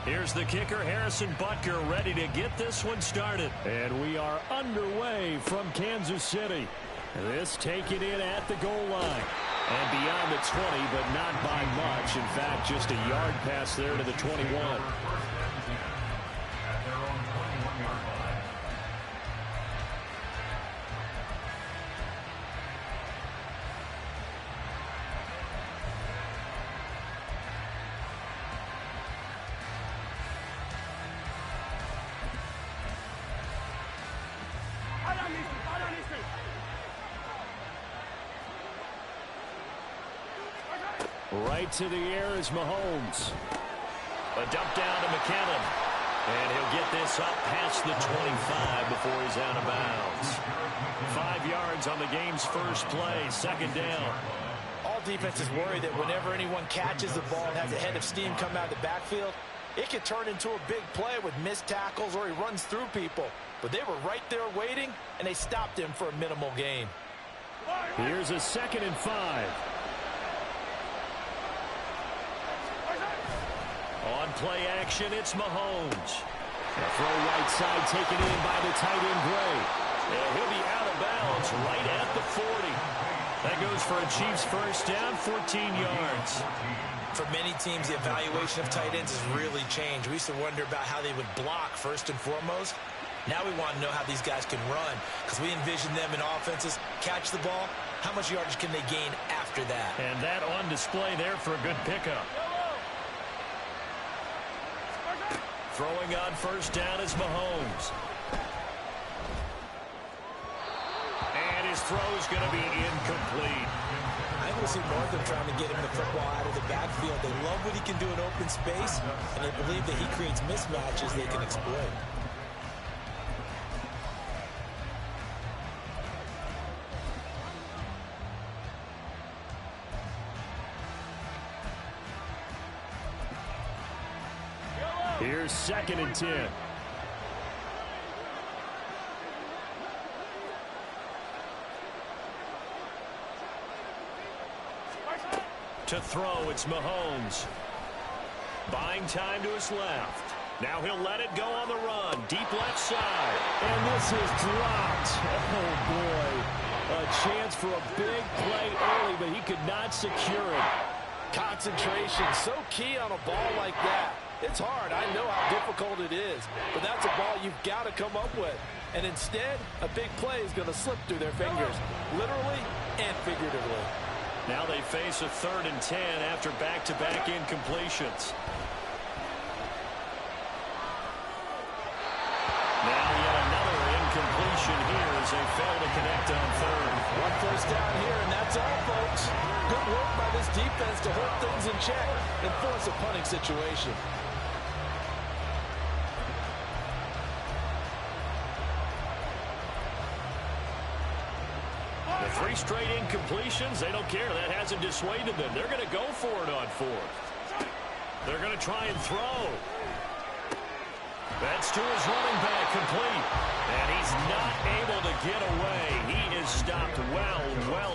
Here's the kicker, Harrison Butker, ready to get this one started. And we are underway from Kansas City. This taken in at the goal line. And beyond the 20, but not by much. In fact, just a yard pass there to the 21. Right to the air is Mahomes. A dump down to McKinnon. And he'll get this up past the 25 before he's out of bounds. 5 yards on the game's first play, second down. All defenses worry that whenever anyone catches the ball and has a head of steam come out of the backfield, it can turn into a big play with missed tackles or he runs through people. But they were right there waiting, and they stopped him for a minimal gain. Here's a 2nd and 5. On play action, it's Mahomes. A throw right side taken in by the tight end Gray. And he'll be out of bounds right at the 40. That goes for a Chiefs first down, 14 yards. For many teams, the evaluation of tight ends has really changed. We used to wonder about how they would block first and foremost. Now we want to know how these guys can run, because we envision them in offenses catch the ball. How much yardage can they gain after that? And that on display there for a good pickup. Throwing on first down is Mahomes. And his throw is going to be incomplete. I think we'll see more of them trying to get him the football out of the backfield. They love what he can do in open space, and they believe that he creates mismatches they can exploit. Here's 2nd and 10. To throw, it's Mahomes. Buying time to his left. Now he'll let it go on the run. Deep left side. And this is dropped. Oh, boy. A chance for a big play early, but he could not secure it. Concentration, so key on a ball like that. It's hard. I know how difficult it is, but that's a ball you've got to come up with. And instead, a big play is going to slip through their fingers, literally and figuratively. Now they face a 3rd and 10 after back-to-back incompletions. Now yet another incompletion here as they fail to connect on 3rd. One first down here, and that's all, folks. Good work by this defense to hold things in check and force a punting situation. The 3 straight incompletions, they don't care. That hasn't dissuaded them. They're going to go for it on 4th. They're going to try and throw. That's to his running back, complete. And he's not able to get away. He is stopped well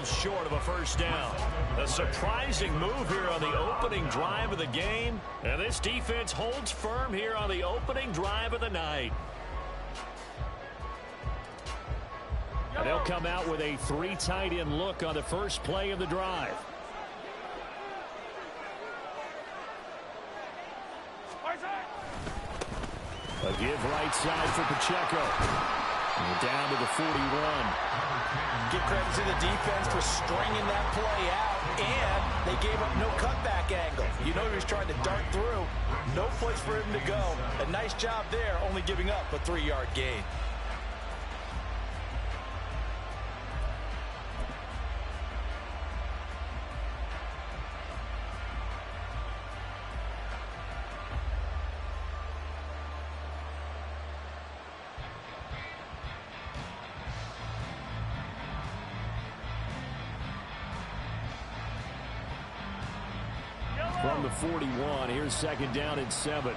short of a first down. A surprising move here on the opening drive of the game. And this defense holds firm here on the opening drive of the night. And they'll come out with a 3 tight end look on the first play of the drive. A give right side for Pacheco. And down to the 41. Give credit to the defense for stringing that play out, and they gave up no cutback angle. You know he was trying to dart through. No place for him to go. A nice job there, only giving up a 3-yard gain. From the 41, here's 2nd down and 7.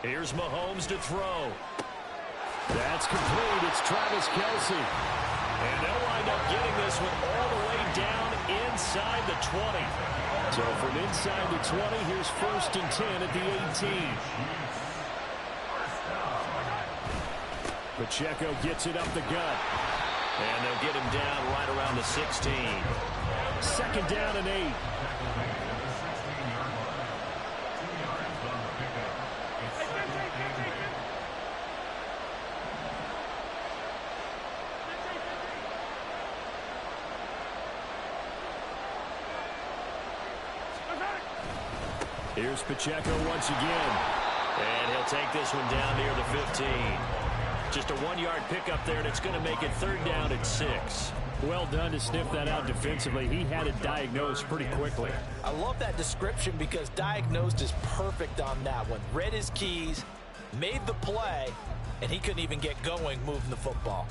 Here's Mahomes to throw. That's complete. It's Travis Kelce. And they'll wind up getting this one all the way down inside the 20. So from inside the 20, here's 1st and 10 at the 18. Pacheco gets it up the gut. And they'll get him down right around the 16. 2nd down and 8. Here's Pacheco once again. And he'll take this one down near the 15. Just a 1-yard pickup there, and it's going to make it 3rd down and 6. Well done to sniff that out defensively. He had it diagnosed pretty quickly. I love that description because diagnosed is perfect on that one. Read his keys, made the play, and he couldn't even get going moving the football.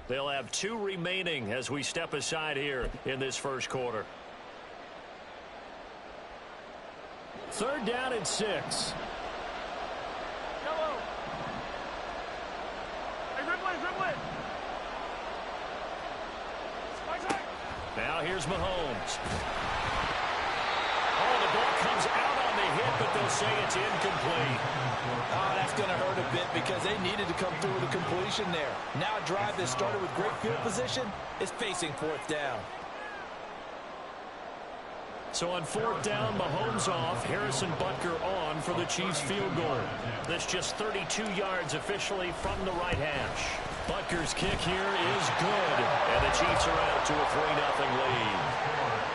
They'll have 2 remaining as we step aside here in this 1st quarter. 3rd down and 6. Now here's Mahomes. Oh, the ball comes out on the hit, but they'll say it's incomplete. Oh, that's going to hurt a bit because they needed to come through with a completion there. Now a drive that started with great field position is facing 4th down. So on 4th down, Mahomes off, Harrison Butker on for the Chiefs field goal. That's just 32 yards officially from the right hash. Butker's kick here is good, and the Chiefs are out to a 3-0 lead.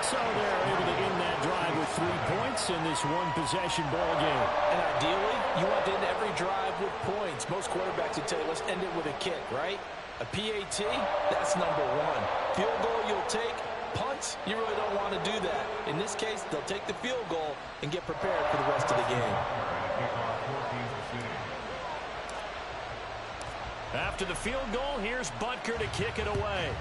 So they're able to end that drive with 3 points in this one-possession ball game. And ideally, you want to end every drive with points. Most quarterbacks would tell you, let's end it with a kick, right? A PAT, that's number 1. Field goal you'll take. Punts, you really don't want to do that. In this case, they'll take the field goal and get prepared for the rest of the game. After the field goal, here's Butker to kick it away.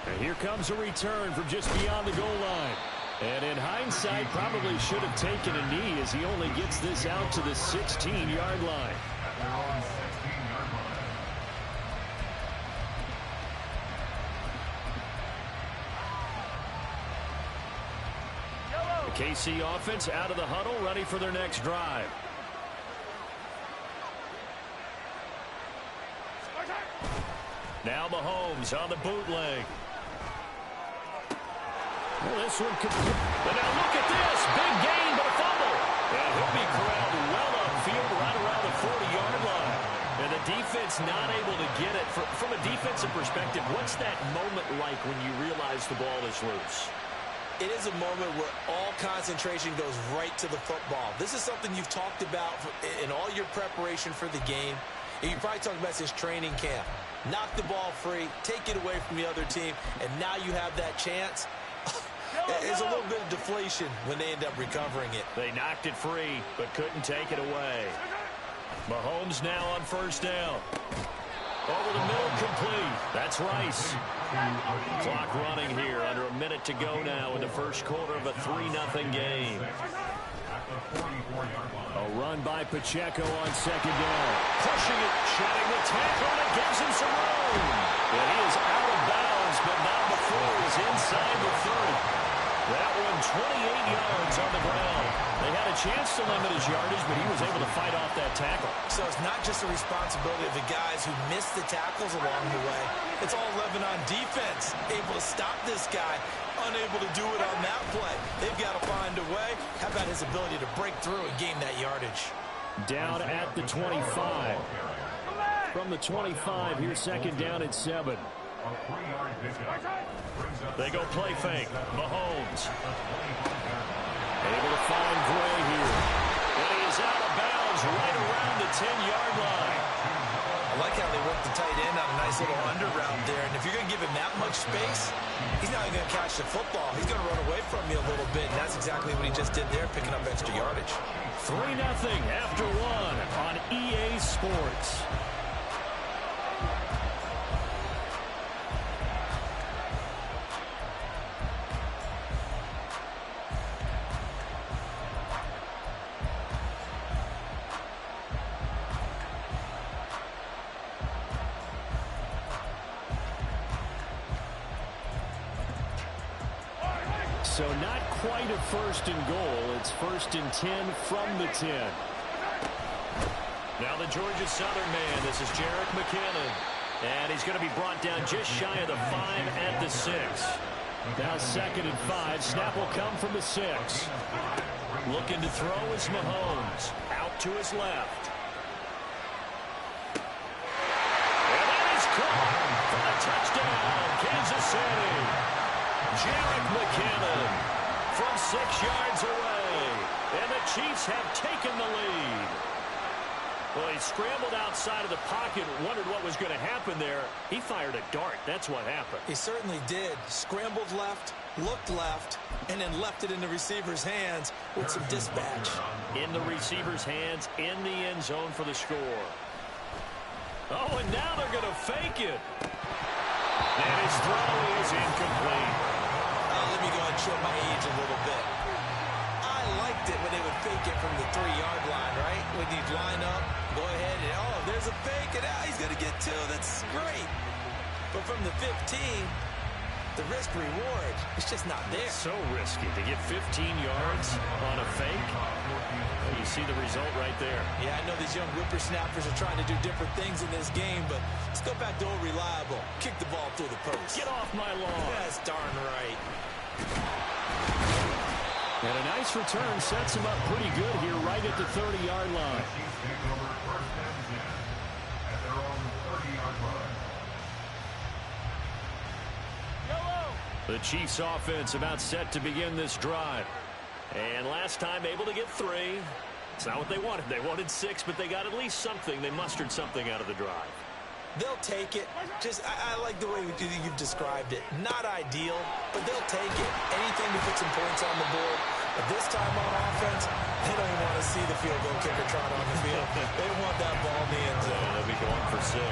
And here comes a return from just beyond the goal line. And in hindsight, probably should have taken a knee as he only gets this out to the 16-yard line. The KC offense out of the huddle, ready for their next drive. Now Mahomes on the bootleg. Well, this one could... But now look at this. Big gain, but a fumble. And he'll be corralled well upfield right around the 40-yard line. And the defense not able to get it. From a defensive perspective, what's that moment like when you realize the ball is loose? It is a moment where all concentration goes right to the football. This is something you've talked about in all your preparation for the game. And you probably talked about since training camp. Knock the ball free, take it away from the other team, and now you have that chance. There's a little bit of deflation when they end up recovering it. They knocked it free, but couldn't take it away. Mahomes now on 1st down. Over the middle, complete. That's Rice. Clock running here, under a minute to go now in the 1st quarter of a 3-0 game. A run by Pacheco on 2nd down. Pushing it, shedding the tackle, and it gives him some room. And he is out of bounds, but not before he was inside the 30. That one, 28 yards on the ground. They had a chance to limit his yardage, but he was able to fight off that tackle. So it's not just the responsibility of the guys who missed the tackles along the way. It's all Lebanon defense, able to stop this guy, unable to do it on that play. They've got to find a way. How about his ability to break through and gain that yardage? Down at the 25. From the 25, here's 2nd down and 7. They go play fake. Mahomes. Able to find Gray here. And he is out of bounds right around the 10-yard line. I like how they work the tight end on a nice little under route there. And if you're going to give him that much space, he's not even going to catch the football. He's going to run away from you a little bit. And that's exactly what he just did there, picking up extra yardage. 3-0 after 1 on EA Sports. So not quite a first and goal. It's 1st and 10 from the 10. Now the Georgia Southern man. This is Jerick McKinnon. And he's going to be brought down just shy of the 5 at the 6. Now 2nd and 5. Snap will come from the 6. Looking to throw is Mahomes. Out to his left. And that is caught for the touchdown, Kansas City. Jerick McKinnon from 6 yards away. And the Chiefs have taken the lead. Well, he scrambled outside of the pocket, wondered what was going to happen there. He fired a dart. That's what happened. He certainly did. Scrambled left, looked left, and then left it in the receiver's hands with some dispatch. In the receiver's hands, in the end zone for the score. Oh, and now they're going to fake it. And his throw is incomplete. Let me go ahead and show my age a little bit. I liked it when they would fake it from the 3-yard line, right? When you'd line up, go ahead, and oh, there's a fake, and he's going to get 2. That's great. But from the 15, the risk-reward, it's just not there. So risky to get 15 yards on a fake. Well, you see the result right there. Yeah, I know these young whippersnappers are trying to do different things in this game, but let's go back to old reliable. Kick the ball through the post. Get off my lawn. That's darn right. And a nice return sets him up pretty good here right at the 30-yard line. The Chiefs offense about set to begin this drive. And last time able to get 3. It's not what they wanted. They wanted 6, but they got at least something. They mustered something out of the drive. They'll take it. I like the way you've described it. Not ideal, but they'll take it. Anything to put some points on the board. But this time on offense, they don't even want to see the field goal kicker trot on the field. They want that ball in the end zone. They'll be going for 6.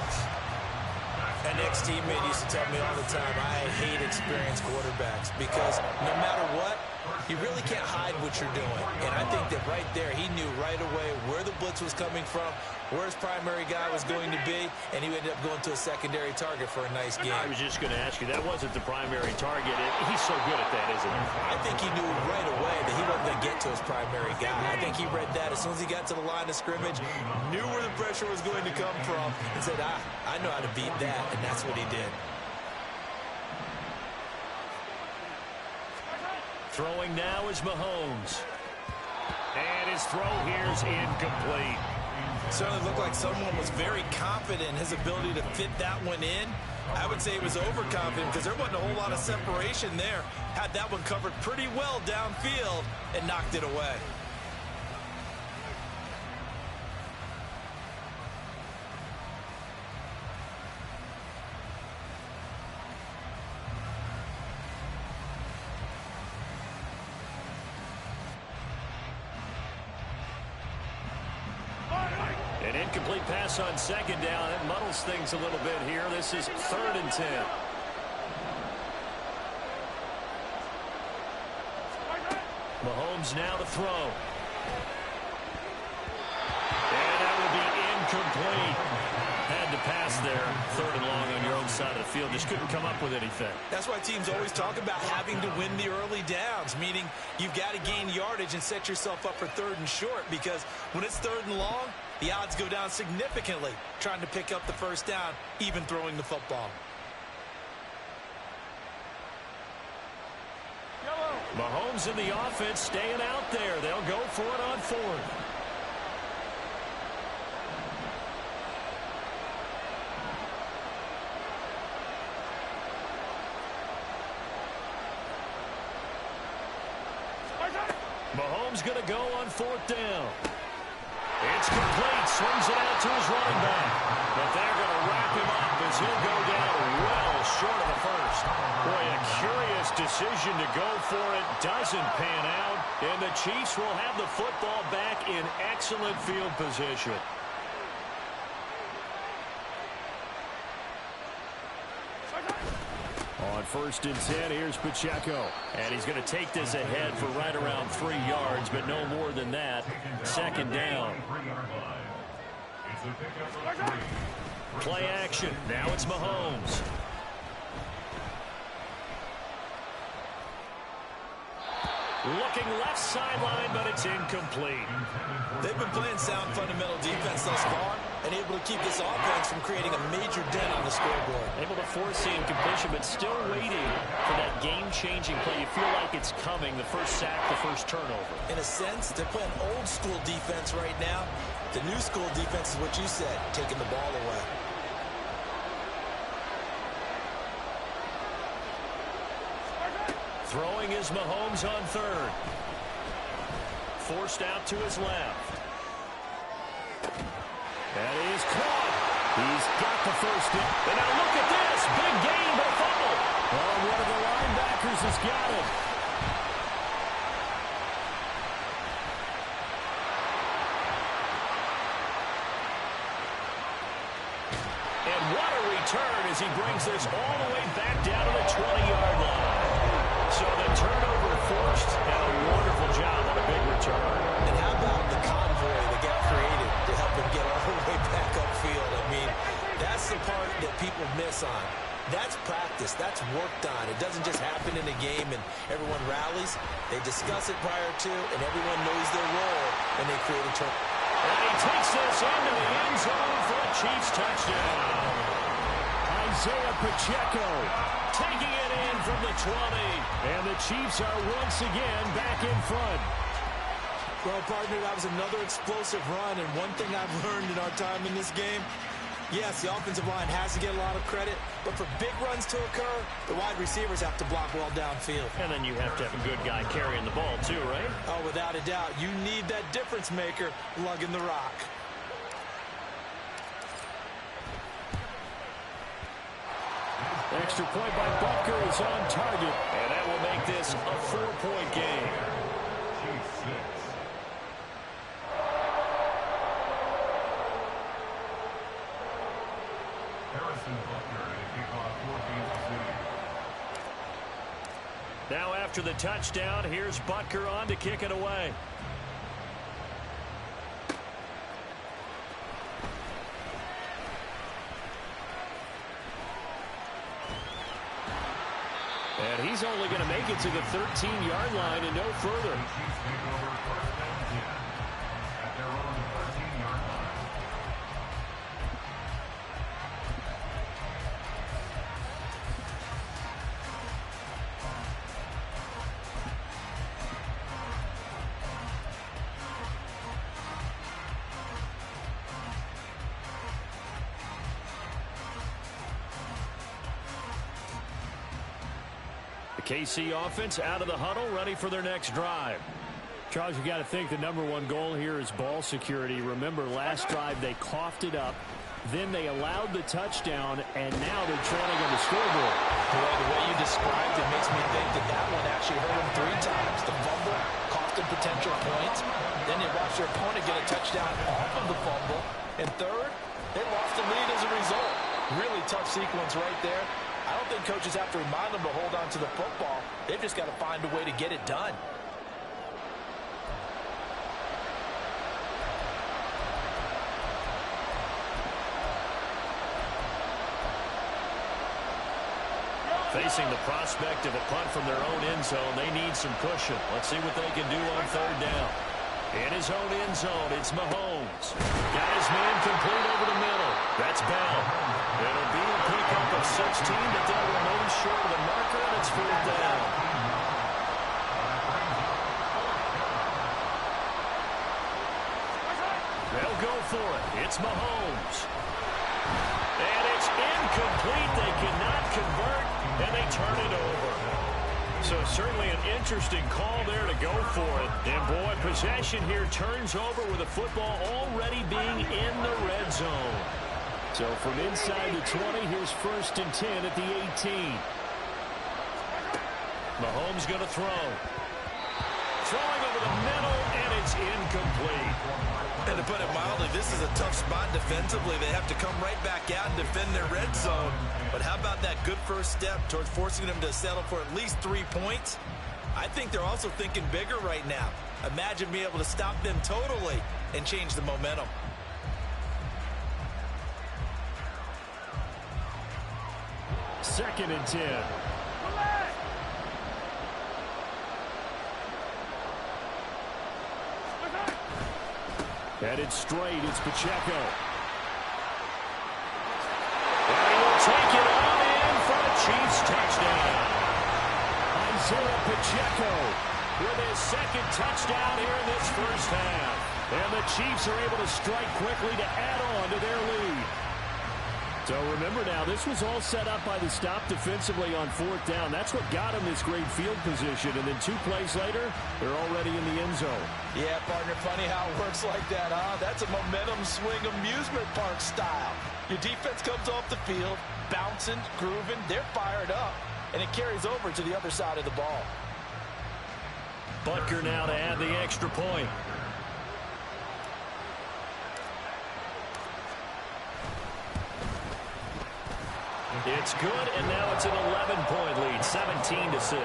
An ex-teammate used to tell me all the time, I hate experienced quarterbacks because no matter what, you really can't hide what you're doing. And I think that right there, he knew right away where the blitz was coming from, where his primary guy was going to be, and he ended up going to a secondary target for a nice game. I was just going to ask you, that wasn't the primary target. He's so good at that, isn't he? I think he knew right away that he wasn't going to get to his primary guy. I think he read that as soon as he got to the line of scrimmage, knew where the pressure was going to come from, and said, I know how to beat that, and that's what he did. Throwing now is Mahomes. And his throw here is incomplete. Certainly looked like someone was very confident in his ability to fit that one in. I would say he was overconfident because there wasn't a whole lot of separation there. Had that one covered pretty well downfield and knocked it away. An incomplete pass on 2nd down. It muddles things a little bit here. This is 3rd and 10. Mahomes now to throw. And that will be incomplete. Had to pass there. 3rd and long on your own side of the field. Just couldn't come up with anything. That's why teams always talk about having to win the early downs, meaning you've got to gain yardage and set yourself up for 3rd and short, because when it's 3rd and long, the odds go down significantly trying to pick up the 1st down, even throwing the football. Mahomes in the offense staying out there. They'll go for it on 4th. Mahomes going to go on 4th down. It's complete. Swings it out to his running back. But they're going to wrap him up as he'll go down well short of the 1st. Boy, a curious decision to go for it. Doesn't pan out. And the Chiefs will have the football back in excellent field position. On 1st and 10, here's Pacheco. And he's going to take this ahead for right around 3 yards, but no more than that. 2nd down. Play action. Now it's Mahomes. Looking left sideline, but it's incomplete. They've been playing sound fundamental defense thus far and able to keep this offense from creating a major dent on the scoreboard. Able to force the incompletion, but still waiting for that game-changing play. You feel like it's coming, the first sack, the first turnover. In a sense, they're playing old-school defense right now. The new-school defense is what you said, taking the ball away. Throwing is Mahomes on third. Forced out to his left. That is caught. He's got the first down. And now look at this. Big gain, but a fumble. Oh, one of the linebackers has got it. And what a return as he brings this all the way back down to the 20-yard line. So the turnover forced, and a wonderful job on a big return. And how about the convoy that got created to help him get all the way back upfield? I mean, that's the part that people miss on. That's practice. That's worked on. It doesn't just happen in a game and everyone rallies. They discuss it prior to, and everyone knows their role, and they create a turn. And he takes this into the end zone for a Chiefs touchdown. Isaiah Pacheco taking it in from the 20. And the Chiefs are once again back in front. Well, partner, that was another explosive run, and one thing I've learned in our time in this game, yes, the offensive line has to get a lot of credit, but for big runs to occur, the wide receivers have to block well downfield. And then you have to have a good guy carrying the ball too, right? Oh, without a doubt. You need that difference maker lugging the rock. Extra point by Butker is on target. And that will make this a 4-point game. Now after the touchdown, here's Butker on to kick it away. And he's only going to make it to the 13-yard line and no further. KC offense out of the huddle, ready for their next drive. Charles, you got to think the #1 goal here is ball security. Remember, last drive they coughed it up, then they allowed the touchdown, and now they're trailing on the scoreboard. Boy, the way you described it makes me think that that one actually hurt them 3 times. The fumble cost them potential points. Then they watched their opponent get a touchdown off of the fumble. And third, they lost the lead as a result. Really tough sequence right there. I don't think coaches have to remind them to hold on to the football. They've just got to find a way to get it done. Facing the prospect of a punt from their own end zone, they need some cushion. Let's see what they can do on third down. In his own end zone, it's Mahomes. Got his man complete over the middle. That's Bell. It'll be a pickup of 16, but they'll remain short of the marker, and it's 4th down. They'll go for it. It's Mahomes. And it's incomplete. They cannot convert, and they turn it over. So certainly an interesting call there to go for it. And boy, possession here turns over with the football already being in the red zone. So from inside the 20, here's 1st and 10 at the 18. Mahomes going to throw. Throwing over the middle, and it's incomplete. And to put it mildly, this is a tough spot defensively. They have to come right back out and defend their red zone. But how about that good first step towards forcing them to settle for at least 3 points? I think they're also thinking bigger right now. Imagine being able to stop them totally and change the momentum. Headed straight, it's Pacheco. And he will take it on in for a Chiefs touchdown. Isaiah Pacheco With his second touchdown here in this first half. And the Chiefs are able to strike quickly to add on to their lead. So remember now, this was all set up by the stop defensively on fourth down. That's what got them this great field position. And then 2 plays later, they're already in the end zone. Yeah, partner, funny how it works like that, huh? That's a momentum swing amusement park style. Your defense comes off the field, bouncing, grooving, they're fired up, and it carries over to the other side of the ball. Butker now to add the extra point. It's good, and now it's an 11-point lead, 17-6.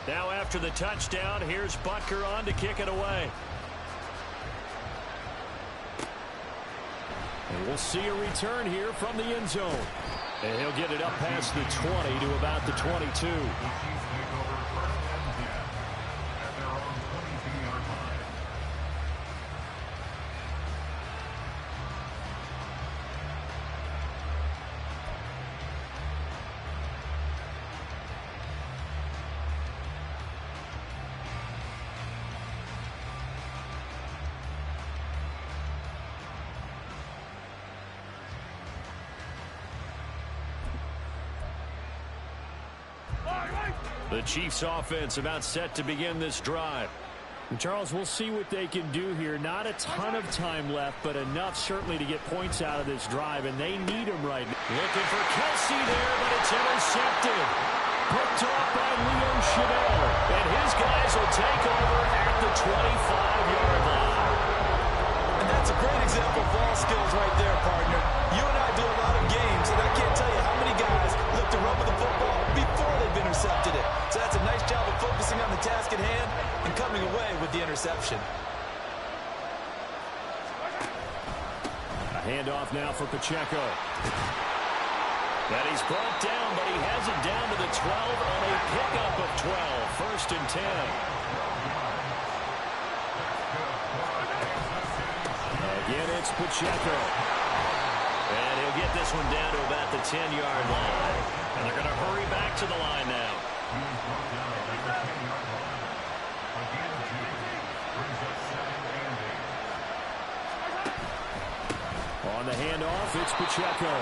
Now after the touchdown, here's Butker on to kick it away. And we'll see a return here from the end zone. And he'll get it up past the 20 to about the 22. The Chiefs offense about set to begin this drive. And Charles, we'll see what they can do here. Not a ton of time left, but enough certainly to get points out of this drive, and they need them right now. Looking for Kelsey there, but it's intercepted. Picked off by Leo Chanel, and his guys will take over at the 25-yard line. And that's a great example of ball skills right there, partner. You and I do a lot of games, and I can't tell you how many guys look to run with the football before they've intercepted it. So that's a nice job of focusing on the task at hand and coming away with the interception. A handoff now for Pacheco. And he's brought down, but he has it down to the 12 on a pickup of 12. First and 10. Again, it's Pacheco. And he'll get this one down to about the 10-yard line. And they're going to hurry back to the line now. On the handoff, it's Pacheco.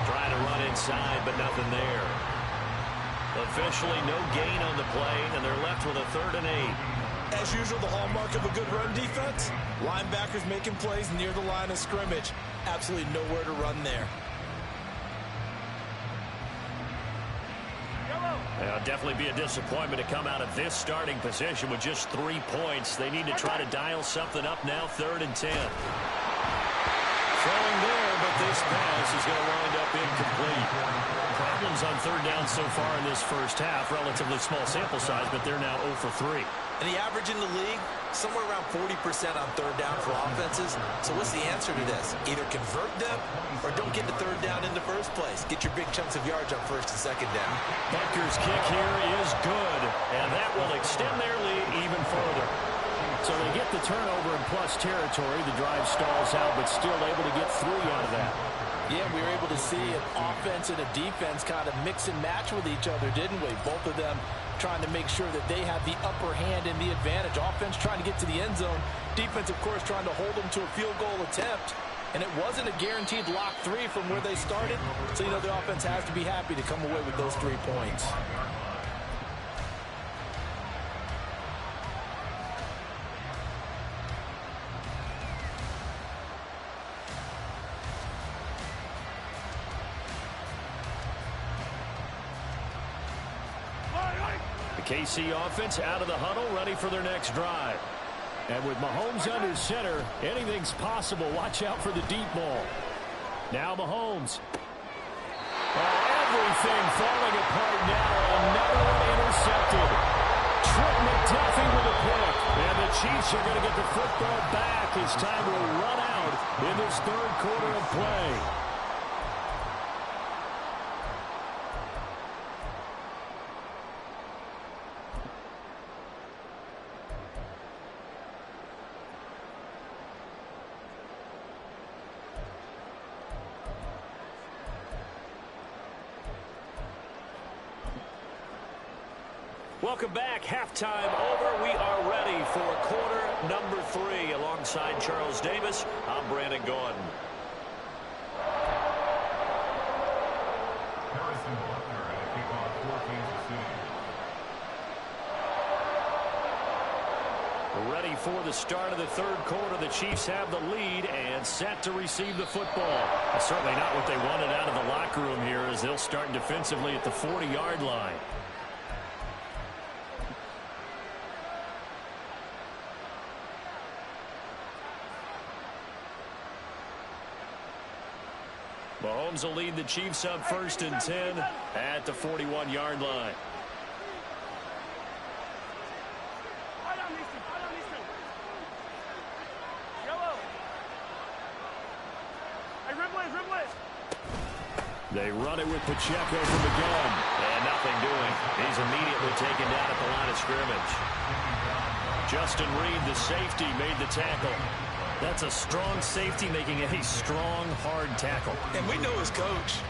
Trying to run inside, but nothing there. Officially no gain on the play, and they're left with a 3rd and 8. As usual, the hallmark of a good run defense, linebackers making plays near the line of scrimmage. Absolutely nowhere to run there. It'll definitely be a disappointment to come out of this starting position with just 3 points. They need to try to dial something up now, 3rd and 10. Throwing there, but this pass is going to wind up incomplete. Problems on 3rd down so far in this first half. Relatively small sample size, but they're now 0 for 3. And the average in the league, somewhere around 40% on 3rd down for offenses. So what's the answer to this? Either convert them or don't get the 3rd down in the first place. Get your big chunks of yards on 1st and 2nd down. Butker's kick here is good, and that will extend their lead even further. So they get the turnover in plus territory. The drive stalls out, but still able to get 3 out of that. Yeah, we were able to see an offense and a defense kind of mix and match with each other, didn't we? Both of them trying to make sure that they have the upper hand and the advantage. Offense trying to get to the end zone. Defense, of course, trying to hold them to a field goal attempt. And it wasn't a guaranteed lock 3 from where they started. So, you know, the offense has to be happy to come away with those 3 points. KC offense out of the huddle, ready for their next drive. And with Mahomes under center, anything's possible. Watch out for the deep ball. Now Mahomes. Everything falling apart now. Another one intercepted. Trent McDuffie with a pick. And the Chiefs are going to get the football back as time will run out in this 3rd quarter of play. Welcome back. Halftime over. We are ready for quarter number 3. Alongside Charles Davis, I'm Brandon Gordon. Ready for the start of the third quarter. The Chiefs have the lead and set to receive the football. That's certainly not what they wanted out of the locker room here, as they'll start defensively at the 40-yard line. Mahomes will lead the Chiefs up 1st and 10 at the 41-yard line. They run it with Pacheco from the gun. And nothing doing. He's immediately taken down at the line of scrimmage. Justin Reed, the safety, made the tackle. That's a strong safety making a strong, hard tackle. And we know his coach.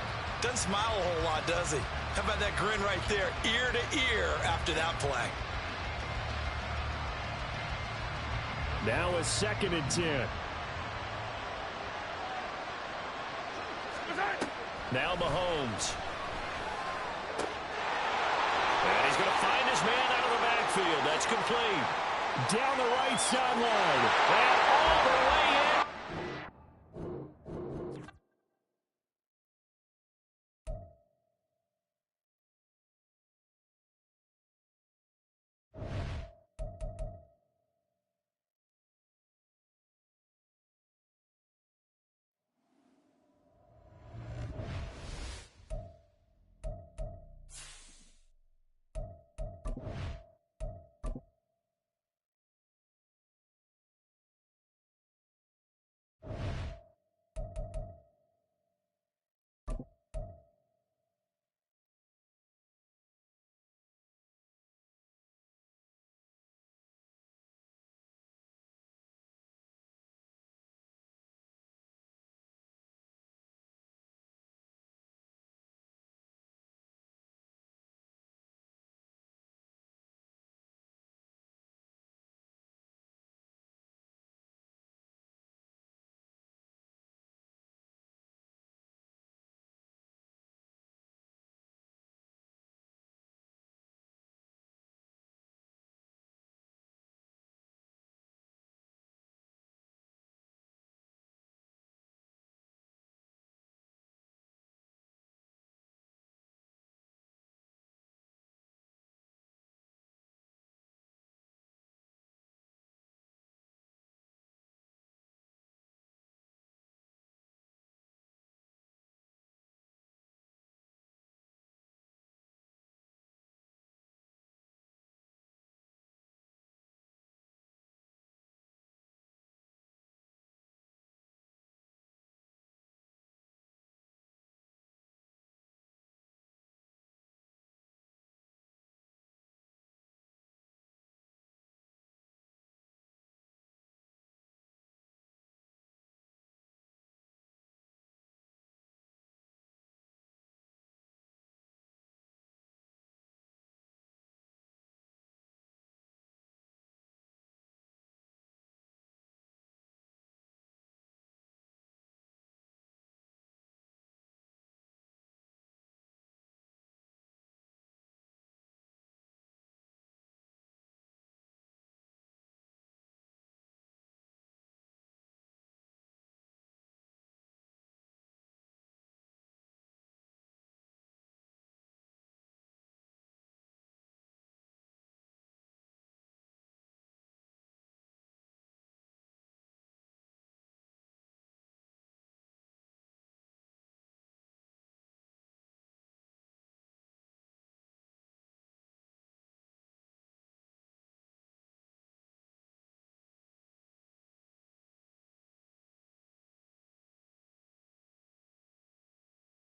Doesn't smile a whole lot, does he? How about that grin right there, ear to ear after that play? Now a 2nd and 10. Now Mahomes. And he's going to find his man out of the backfield. That's complete. Down the right sideline. And all the way